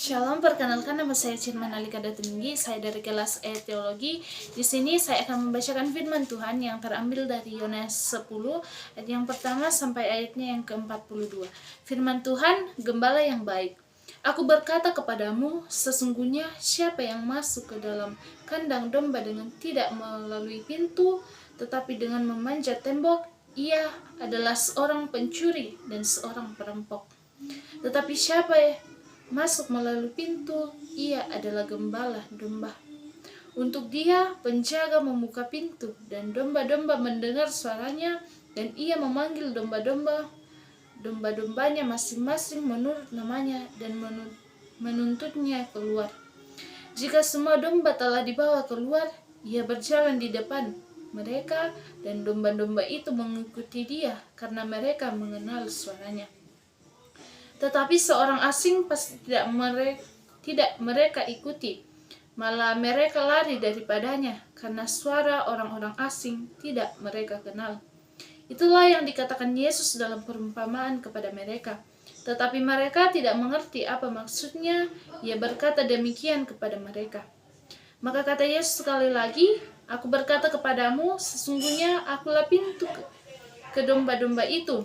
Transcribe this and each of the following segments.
Shalom, perkenalkan nama saya Cirman Alika Datuninggi, saya dari kelas E Teologi. Di sini saya akan membacakan firman Tuhan yang terambil dari Yohanes 10 ayat yang pertama sampai ayatnya yang ke-42. Firman Tuhan, Gembala yang baik. Aku berkata kepadamu, sesungguhnya siapa yang masuk ke dalam kandang domba dengan tidak melalui pintu, tetapi dengan memanjat tembok, ia adalah seorang pencuri dan seorang perampok. Tetapi siapa masuk melalui pintu, ia adalah gembala domba. Untuk dia, penjaga membuka pintu, dan domba-domba mendengar suaranya, dan ia memanggil domba-dombanya masing-masing menurut namanya, dan menuntutnya keluar. Jika semua domba telah dibawa keluar, ia berjalan di depan mereka, dan domba-domba itu mengikuti dia, karena mereka mengenal suaranya. Tetapi seorang asing pasti tidak mereka ikuti, malah mereka lari daripadanya, karena suara orang-orang asing tidak mereka kenal. Itulah yang dikatakan Yesus dalam perumpamaan kepada mereka. Tetapi mereka tidak mengerti apa maksudnya. Ia berkata demikian kepada mereka. Maka kata Yesus sekali lagi, aku berkata kepadamu, sesungguhnya akulah pintu ke domba-domba itu.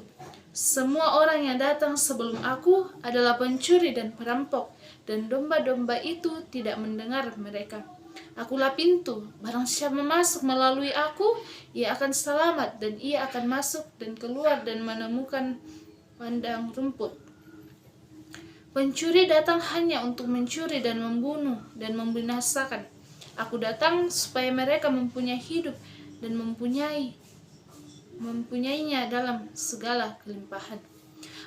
Semua orang yang datang sebelum aku adalah pencuri dan perampok, dan domba-domba itu tidak mendengar mereka. Akulah pintu, barang siapa masuk melalui aku, ia akan selamat, dan ia akan masuk dan keluar dan menemukan padang rumput. Pencuri datang hanya untuk mencuri dan membunuh dan membinasakan. Aku datang supaya mereka mempunyai hidup dan mempunyainya dalam segala kelimpahan.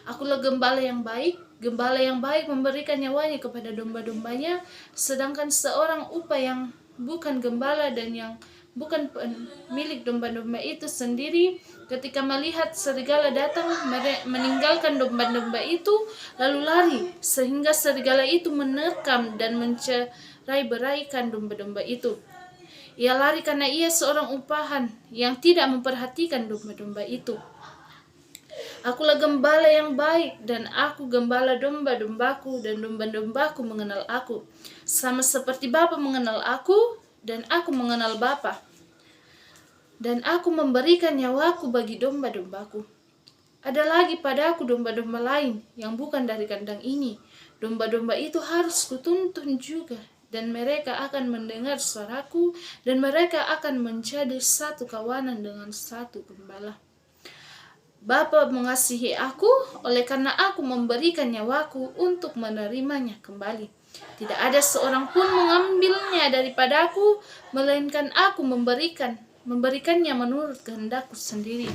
Akulah gembala yang baik. Gembala yang baik memberikan nyawanya kepada domba-dombanya, sedangkan seorang upa yang bukan gembala dan yang bukan milik domba-domba itu sendiri, ketika melihat serigala datang, meninggalkan domba-domba itu lalu lari, sehingga serigala itu menerkam dan mencerai-beraikan domba-domba itu. Ia lari karena ia seorang upahan yang tidak memperhatikan domba-domba itu. Akulah gembala yang baik, dan aku gembala domba-dombaku, dan domba-dombaku mengenal aku. Sama seperti Bapa mengenal aku, dan aku mengenal Bapa. Dan aku memberikan nyawaku bagi domba-dombaku. Ada lagi padaku domba-domba lain yang bukan dari kandang ini. Domba-domba itu harus kutuntun juga, dan mereka akan mendengar suaraku, dan mereka akan menjadi satu kawanan dengan satu gembala. Bapa mengasihi aku, oleh karena aku memberikan nyawaku untuk menerimanya kembali. Tidak ada seorang pun mengambilnya daripadaku, melainkan aku memberikannya menurut kehendakku sendiri.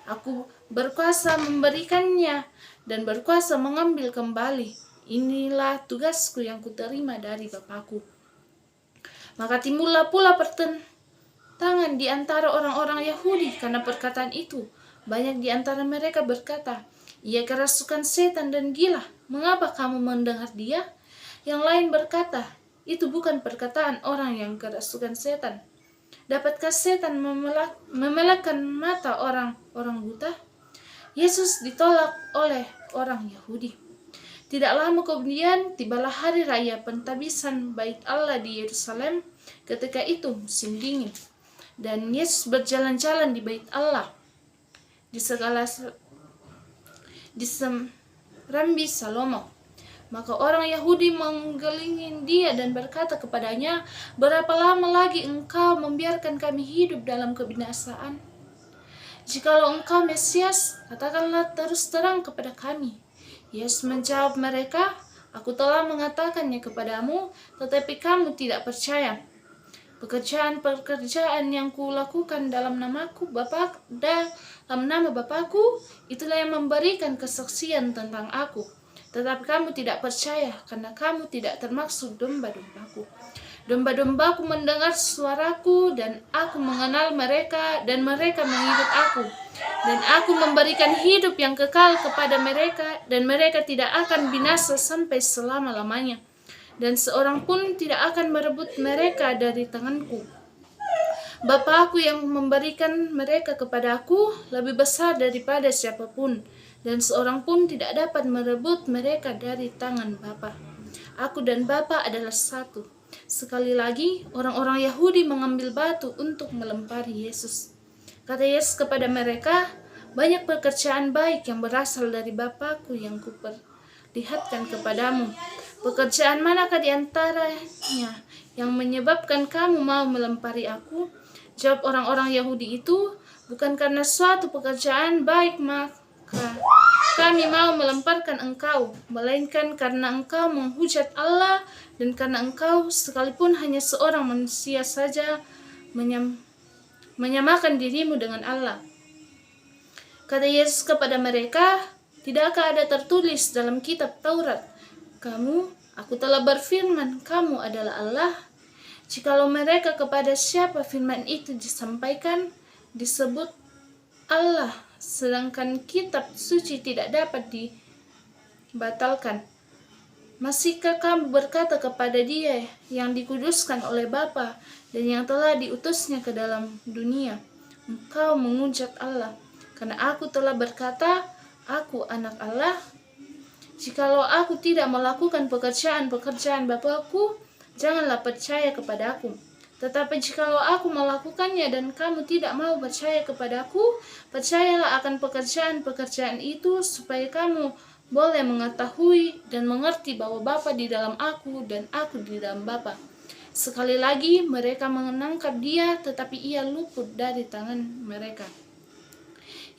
Aku berkuasa memberikannya dan berkuasa mengambil kembali. Inilah tugasku yang kuterima dari Bapakku. Maka timbullah pula pertentangan di antara orang-orang Yahudi karena perkataan itu. Banyak di antara mereka berkata, ia kerasukan setan dan gila. Mengapa kamu mendengar dia? Yang lain berkata, itu bukan perkataan orang yang kerasukan setan. Dapatkah setan memelekkan mata orang buta? Yesus ditolak oleh orang Yahudi. Tidak lama kemudian tibalah hari raya pentabisan Bait Allah di Yerusalem. Ketika itu musim dingin, dan Yesus berjalan-jalan di Bait Allah di serambi Salomo. Maka orang Yahudi menggelingin dia dan berkata kepadanya, berapa lama lagi engkau membiarkan kami hidup dalam kebinasaan? Jikalau engkau Mesias, katakanlah terus terang kepada kami. Yesus menjawab mereka, aku telah mengatakannya kepadamu, tetapi kamu tidak percaya. Pekerjaan-pekerjaan yang kulakukan dalam namaku dalam nama Bapakku, itulah yang memberikan kesaksian tentang aku. Tetapi kamu tidak percaya, karena kamu tidak termaksud domba-dombaku. Domba-dombaku mendengar suaraku, dan aku mengenal mereka, dan mereka mengikut aku. Dan aku memberikan hidup yang kekal kepada mereka, dan mereka tidak akan binasa sampai selama-lamanya. Dan seorang pun tidak akan merebut mereka dari tanganku. Bapakku yang memberikan mereka kepadaku lebih besar daripada siapapun, dan seorang pun tidak dapat merebut mereka dari tangan Bapa. Aku dan Bapa adalah satu. Sekali lagi, orang-orang Yahudi mengambil batu untuk melempari Yesus. Kata Yesus kepada mereka, banyak pekerjaan baik yang berasal dari Bapakku yang kuperlihatkan kepadamu. Pekerjaan manakah di antaranya yang menyebabkan kamu mau melempari aku? Jawab orang-orang Yahudi itu, bukan karena suatu pekerjaan baik maka kami mau melemparkan engkau, melainkan karena engkau menghujat Allah dan karena engkau sekalipun hanya seorang manusia saja menyamakan dirimu dengan Allah. Kata Yesus kepada mereka, tidakkah ada tertulis dalam kitab Taurat, aku telah berfirman, kamu adalah Allah? Jikalau mereka kepada siapa firman itu disampaikan, disebut Allah, sedangkan kitab suci tidak dapat dibatalkan. Masihkah kamu berkata kepada Dia yang dikuduskan oleh Bapa dan yang telah diutusnya ke dalam dunia, engkau menghujat Allah, karena aku telah berkata, aku anak Allah? Jikalau aku tidak melakukan pekerjaan-pekerjaan Bapakku, janganlah percaya kepadaku. Tetapi jikalau aku melakukannya dan kamu tidak mau percaya kepadaku, percayalah akan pekerjaan-pekerjaan itu, supaya kamu boleh mengetahui dan mengerti bahwa Bapa di dalam aku dan aku di dalam Bapa. Sekali lagi mereka menangkap Dia, tetapi Ia luput dari tangan mereka.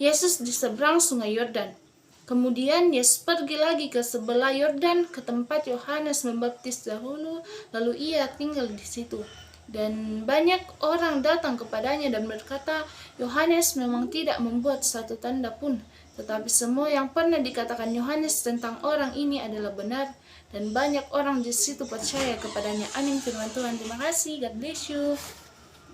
Yesus di seberang sungai Yordan. Kemudian Yesus pergi lagi ke sebelah Yordan, ke tempat Yohanes membaptis dahulu, lalu Ia tinggal di situ. Dan banyak orang datang kepadanya dan berkata, Yohanes memang tidak membuat satu tanda pun, tetapi semua yang pernah dikatakan Yohanes tentang orang ini adalah benar, dan banyak orang di situ percaya kepadanya. Amin firman Tuhan. Terima kasih. God bless you.